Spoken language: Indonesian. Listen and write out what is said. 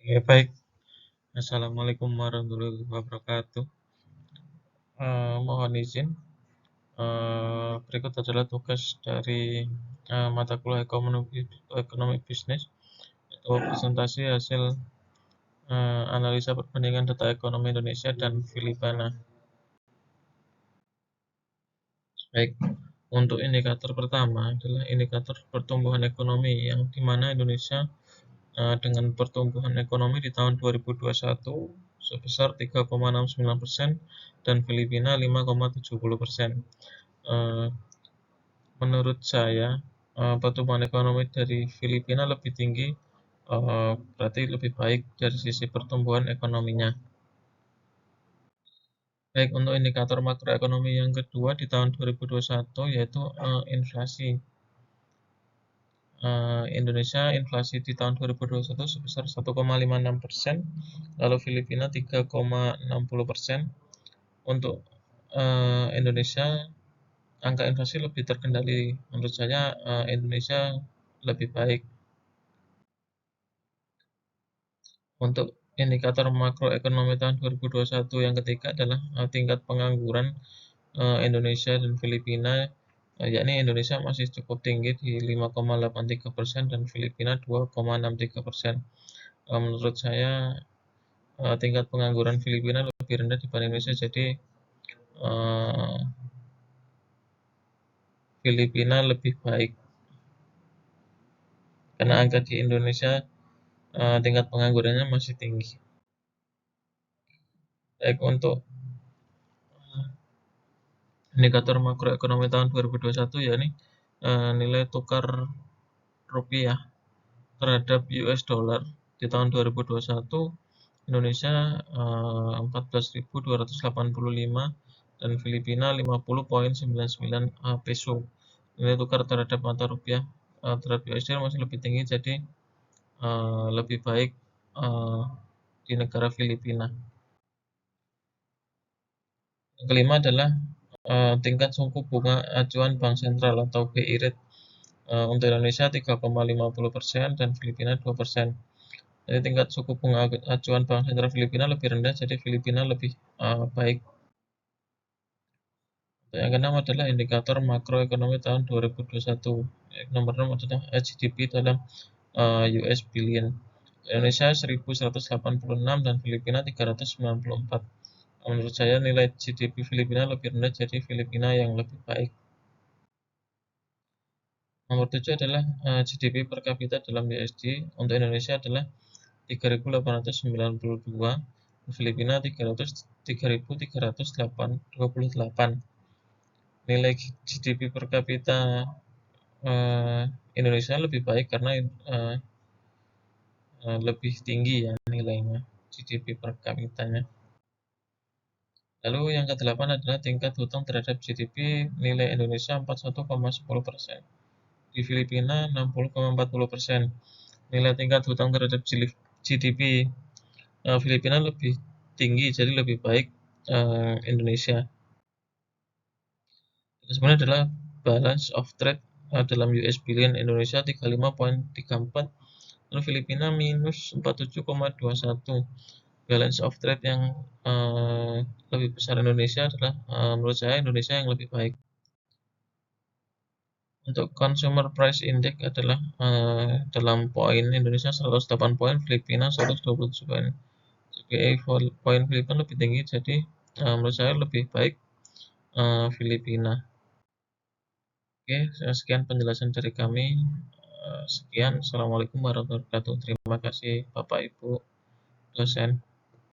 Ya, baik. Assalamualaikum warahmatullahi wabarakatuh. Mohon izin, berikut adalah tugas dari mata kuliah ekonomi bisnis atau presentasi hasil analisa perbandingan data ekonomi Indonesia dan Filipina. Baik, untuk indikator pertama adalah indikator pertumbuhan ekonomi yang di mana Indonesia dengan pertumbuhan ekonomi di tahun 2021 sebesar 3,69% dan Filipina 5,70%. Menurut saya pertumbuhan ekonomi dari Filipina lebih tinggi, berarti lebih baik dari sisi pertumbuhan ekonominya. Baik, untuk indikator makroekonomi yang kedua di tahun 2021 yaitu inflasi. Indonesia inflasi di tahun 2021 sebesar 1,56%, lalu Filipina 3,60%. Untuk Indonesia angka inflasi lebih terkendali. Menurut saya Indonesia lebih baik. Untuk indikator makroekonomi tahun 2021 yang ketiga adalah tingkat pengangguran Indonesia dan Filipina, yakni Indonesia masih cukup tinggi di 5,83% dan Filipina 2,63%. Menurut saya tingkat pengangguran Filipina lebih rendah dibanding Indonesia, jadi Filipina lebih baik karena angka di Indonesia tingkat penganggurannya masih tinggi. Baik, untuk indikator makroekonomi tahun 2021 yakni nilai tukar rupiah terhadap US dollar di tahun 2021 Indonesia 14.285 dan Filipina 50,99 peso. Nilai tukar terhadap mata rupiah terhadap US dollar masih lebih tinggi, jadi lebih baik di negara Filipina. Yang kelima adalah tingkat suku bunga acuan Bank Sentral atau BI rate untuk Indonesia 3,50% dan Filipina 2%. Jadi tingkat suku bunga acuan Bank Sentral Filipina lebih rendah, jadi Filipina lebih baik. Yang keenam adalah indikator makroekonomi tahun 2021. Nomor 6 adalah GDP dalam US billion. Indonesia 1186 dan Filipina 394. Menurut saya nilai GDP Filipina lebih rendah, jadi Filipina yang lebih baik. Nomor 7 adalah GDP per kapita dalam USD. Untuk Indonesia adalah 3.892, Filipina 3.328. Nilai GDP per kapita Indonesia lebih baik karena lebih tinggi ya nilainya GDP per kapitanya. Lalu yang ke-8 adalah tingkat hutang terhadap GDP nilai Indonesia 41,10%. Di Filipina 60,40%. Nilai tingkat hutang terhadap GDP Filipina lebih tinggi, jadi lebih baik Indonesia. Sebenarnya adalah balance of trade dalam US billion Indonesia 35,34, lalu Filipina minus 47,21. Balance of trade yang lebih besar Indonesia adalah menurut saya Indonesia yang lebih baik. Untuk consumer price index adalah dalam poin Indonesia 108 poin, Filipina 127 poin. Jadi poin Filipina lebih tinggi, jadi menurut saya lebih baik Filipina. Oke, sekian penjelasan dari kami. Sekian, Assalamualaikum warahmatullahi wabarakatuh. Terima kasih Bapak Ibu dosen.